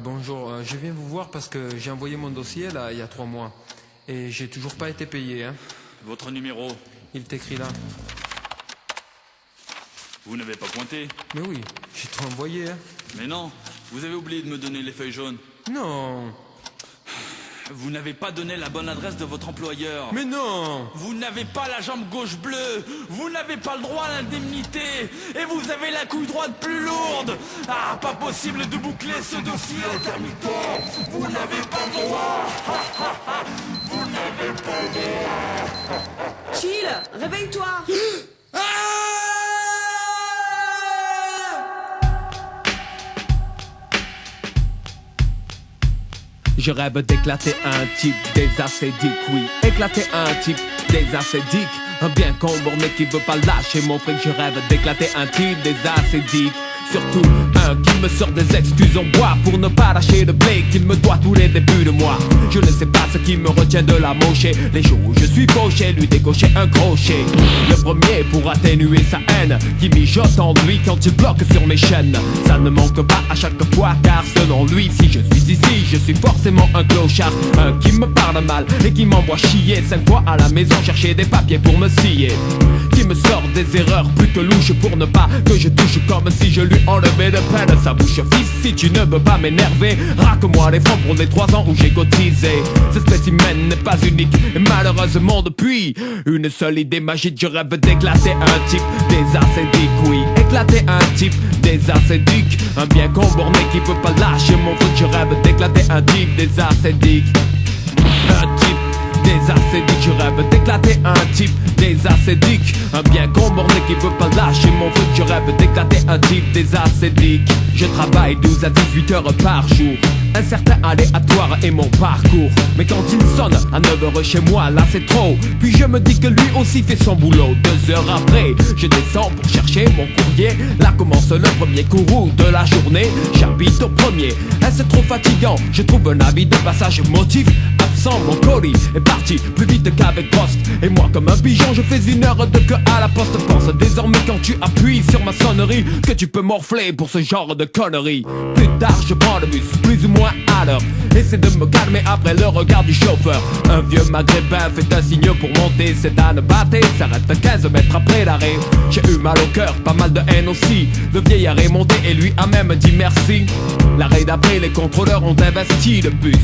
Bonjour, je viens vous voir parce que j'ai envoyé mon dossier là il y a 3 mois et j'ai toujours pas été payé. Hein. Votre numéro? Il est écrit là. Vous n'avez pas pointé? Mais oui, j'ai tout envoyé. Hein. Mais non, vous avez oublié de me donner les feuilles jaunes. Non. Vous n'avez pas donné la bonne adresse de votre employeur. Mais non. Vous n'avez pas la jambe gauche bleue. Vous n'avez pas le droit à l'indemnité. Et vous avez la couille droite plus lourde. Ah, pas possible de boucler ce dossier intermittent. Vous n'avez pas le droit. Vous n'avez pas le droit. Chill, réveille-toi. Je rêve d'éclater un type des acédiques, oui, éclater un type des acédiques. Un bien comborné qui veut pas lâcher mon fric. Je rêve d'éclater un type des acédiques. Surtout un qui me sort des excuses en bois pour ne pas lâcher de blé qu'il me doit tous les débuts de mois. Je ne sais pas ce qui me retient de la mocher. Les jours où je suis fauché, lui décocher un crochet. Le premier pour atténuer sa haine qui mijote en lui quand il bloque sur mes chaînes. Ça ne manque pas à chaque fois car selon lui, si je suis ici, je suis forcément un clochard. Un qui me parle mal et qui m'envoie chier 5 fois à la maison chercher des papiers pour me scier. Qui me sort des erreurs plus que louches pour ne pas que je touche comme si je lui enlevais de peine sa bouche. Fils, si tu ne veux pas m'énerver, raque-moi les francs pour les 3 ans où j'ai cotisé. Ce spécimen n'est pas unique et malheureusement depuis une seule idée magique, je rêve d'éclater un type des acédiques, oui, éclater un type des acédiques. Un bien comborné qui peut pas lâcher mon foot, je rêve d'éclater un type des acédiques. Un type des acédiques, je rêve d'éclater un type des acédiques. Un bien comborné qui veut pas lâcher mon foot, je rêve d'éclater un type des acédiques. Je travaille 12 à 18 heures par jour, un certain aléatoire est mon parcours. Mais quand il sonne à 9 heures chez moi, là c'est trop. Puis je me dis que lui aussi fait son boulot. 2 heures après, je descends pour chercher mon courrier. Là commence le premier courroux de la journée. J'habite au premier, est-ce trop fatigant? Je trouve un avis de passage motif absent. Mon colis est parti plus vite qu'avec poste. Et moi comme un pigeon, je fais 1 heure de queue à la poste. Pense désormais quand tu appuies sur ma sonnerie que tu peux morfler pour ce genre de conneries. Plus tard je prends le bus, plus ou moins à l'heure. Essaie de me calmer après le regard du chauffeur. Un vieux maghrébin fait un signe pour monter. C'est à ne battre, s'arrête 15 mètres après l'arrêt. J'ai eu mal au cœur, pas mal de haine aussi. Le vieillard est monté et lui a même dit merci. L'arrêt d'après, les contrôleurs ont investi le bus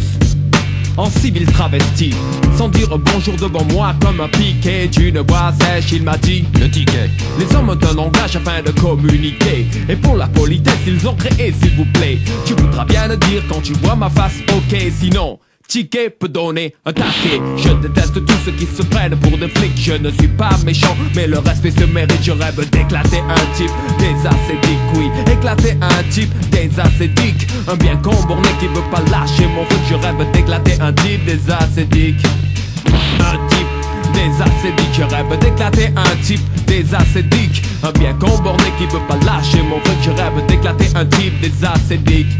en civil travesti, sans dire bonjour devant moi comme un piquet d'une voix sèche, il m'a dit le ticket. Les hommes d'un langage afin de communiquer, et pour la politesse ils ont créé s'il vous plaît. Tu voudras bien le dire quand tu vois ma face, ok, sinon ticket peut donner un taquet. Je déteste tous ceux qui se prennent pour des flics. Je ne suis pas méchant, mais le respect se mérite. Je rêve d'éclater un type des acédiques, oui, éclater un type des acédiques. Un bien comborné qui veut pas lâcher mon foot. Je rêve d'éclater un type des acédiques. Un type des acédiques, je rêve d'éclater un type des acédiques. Un bien comborné qui veut pas lâcher mon foot. Je rêve d'éclater un type des acédiques.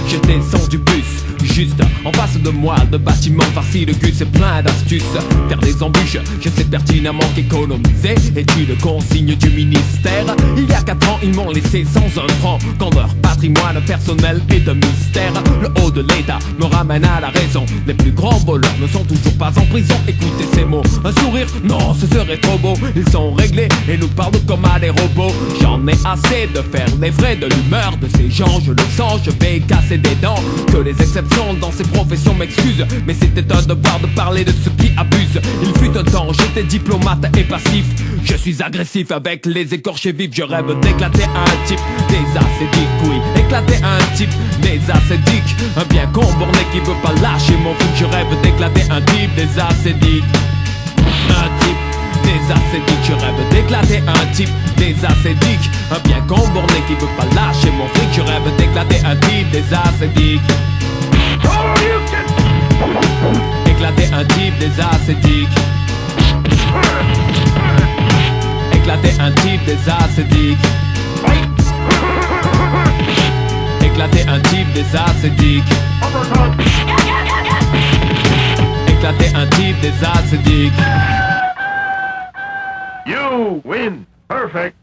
Je descends du bus, juste en face de moi, le bâtiment farci de gus et plein d'astuces. Faire des embûches, je sais pertinemment qu'économiser est une consigne du ministère. Il y a 4 ans, ils m'ont laissé sans un franc, quand leur patrimoine personnel est un mystère. Le haut de l'État me ramène à la raison. Les plus grands voleurs ne sont toujours pas en prison. Écoutez ces mots, un sourire, non, ce serait trop beau. Ils sont réglés et nous parlent comme à des robots. J'en ai assez de faire les frais de l'humeur de ces gens. Je le sens, je vais casser des dents. Que les exceptions dans ces professions m'excusent, mais c'était un devoir de parler de ceux qui abusent. Il fut un temps, j'étais diplomate et passif. Je suis agressif avec les écorchés vifs. Je rêve d'éclater un type des acédiques, oui, éclater un type des acédiques. Un bien comborné qui veut pas lâcher mon foot. Je rêve d'éclater un type des acédiques. Un type des acédiques, je rêve d'éclater un type des acédiques. Un bien comborné qui veut pas lâcher mon fric. Je rêve d'éclater un type des acédiques. Éclater un type des acédiques. Éclater un type des acédiques. Éclater un type des acédiques. Éclater un type des acédiques. You win. Perfect.